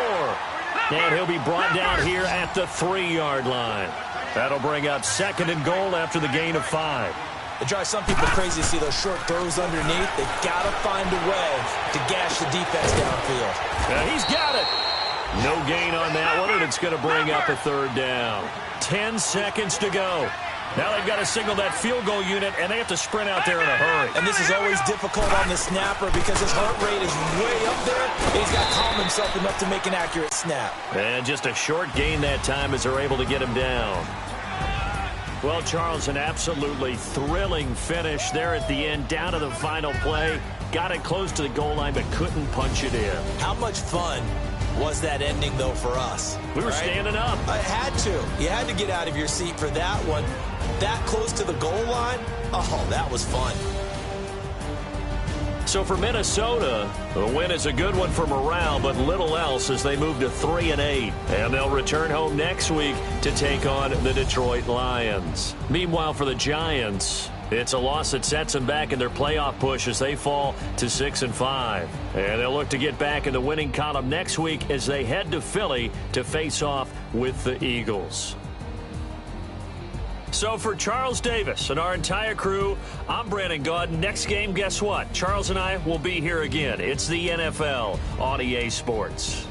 And he'll be brought down here at the 3-yard line. That'll bring up 2nd and goal after the gain of 5. It drives some people crazy to see those short throws underneath. They've got to find a way to gash the defense downfield. He's got it. No gain on that one, and it's going to bring up a 3rd down. 10 seconds to go. Now they've got to signal that field goal unit, and they have to sprint out there in a hurry. And this is always difficult on the snapper because his heart rate is way up there. He's got to calm himself enough to make an accurate snap. And just a short gain that time as they're able to get him down. Well, Charles, an absolutely thrilling finish there at the end, down to the final play. Got it close to the goal line, but couldn't punch it in. How much fun was that ending, though, for us? We were standing up. I had to. You had to get out of your seat for that one. That close to the goal line, oh, that was fun. So for Minnesota, the win is a good one for morale, but little else as they move to 3-8. And they'll return home next week to take on the Detroit Lions. Meanwhile, for the Giants, it's a loss that sets them back in their playoff push as they fall to 6-5. And they'll look to get back in the winning column next week as they head to Philly to face off with the Eagles. So for Charles Davis and our entire crew, I'm Brandon Gaudin. Next game, guess what? Charles and I will be here again. It's the NFL on EA Sports.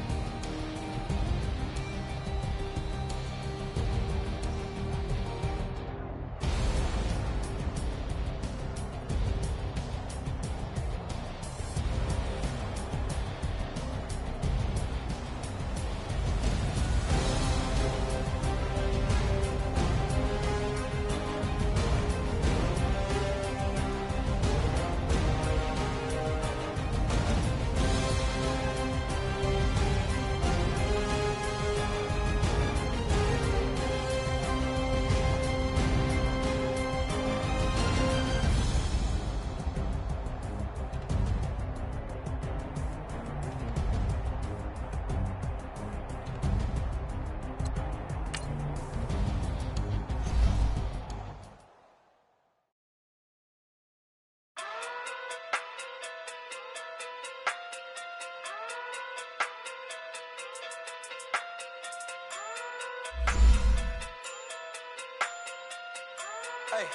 Hey.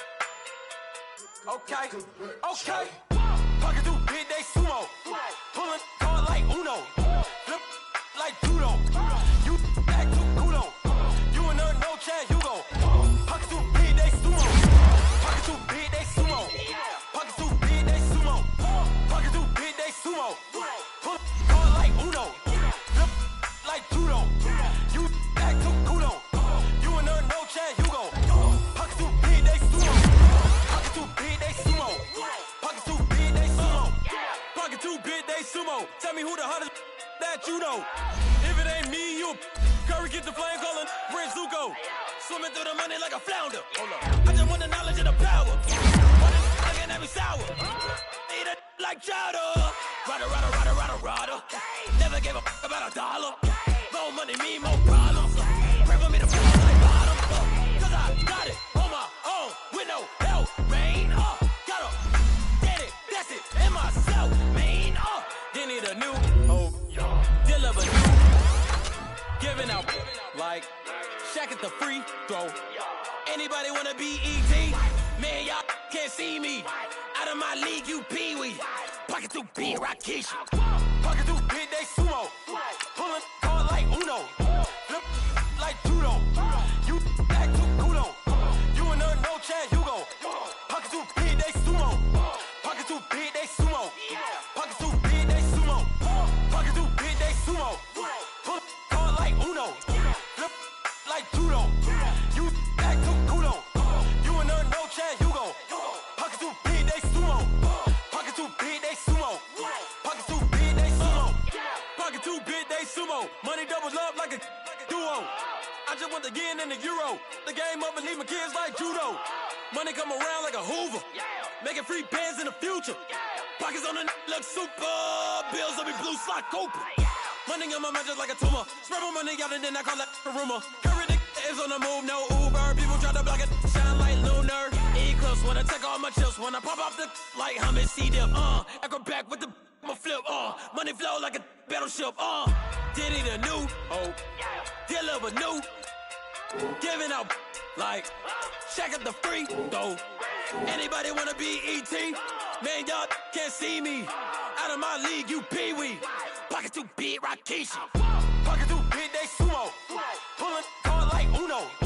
Okay. Pocket through big day sumo. Pulling card like Uno. Flip like judo. You act too kudo. You and her no chance, you go. Pocket through big day sumo. Pocket through big day sumo. Pocket through big day sumo. Pocket through big day sumo. Pull card like Uno. Flip like judo. You act too kudo. You and her no chance, you go. Pocket through big day sumo. Pocket through big day sumo. Pocket through big day sumo. Pocket through big day sumo. Tell me who the hottest that you know. If it ain't me, you Curry get the flame calling Prince Zuko. Swimming through the money like a flounder. Hold up. I just want the knowledge and the power. Looking at me sour. Eat it like chowder. Rada. Never gave a fuck about a dollar. More money mean more problems. Pray for me to fall like bottom. Cause I got it on my own with no help, man. Got a daddy, that's it, and myself, man. They need a new hope. Deliver new. Giving out like Shaq at the free throw. Anybody wanna be ET? Man, y'all can't see me. Out of my league, you pee-wee. Pocket through B, Rakish. Pocket through big day sumo. Pulling card like Uno. Flip like judo. You act too kudo. You and her no chance, you go. Pocket through big day sumo. Pocket through big day sumo. Pocket through big day sumo. Pocket through big day sumo. Pull card like Uno. Flip like judo. You act too kudo. You and her no chance, you go. Pocket through big day sumo. Pocket through big day sumo. Pocket through big day sumo. Pocket through big day sumo. Money doubles up like a duo. I just want the yen and the euro. The game up and leave my kids like judo. Money come around like a Hoover. Making free bands in the future. Pockets on the look super. Bills on me blue slot Cooper. Money on my mind just like a tumor. Spread my money out and then I call that a rumor. Curry the is on the move, no Uber. People try to block it, shine like lunar. Eclipse wanna take all my chips. Wanna pop off the like Hummus C dip. Echo back with the my flip. flip, money flow like a battleship, Did it a new, deliver new, giving out like, check out the free, though. Anybody wanna be E.T.? Man, y'all can't see me. Out of my league, you pee-wee. Pocket too big, Rakishi. Pocket too big, they sumo. Pulling card like Uno.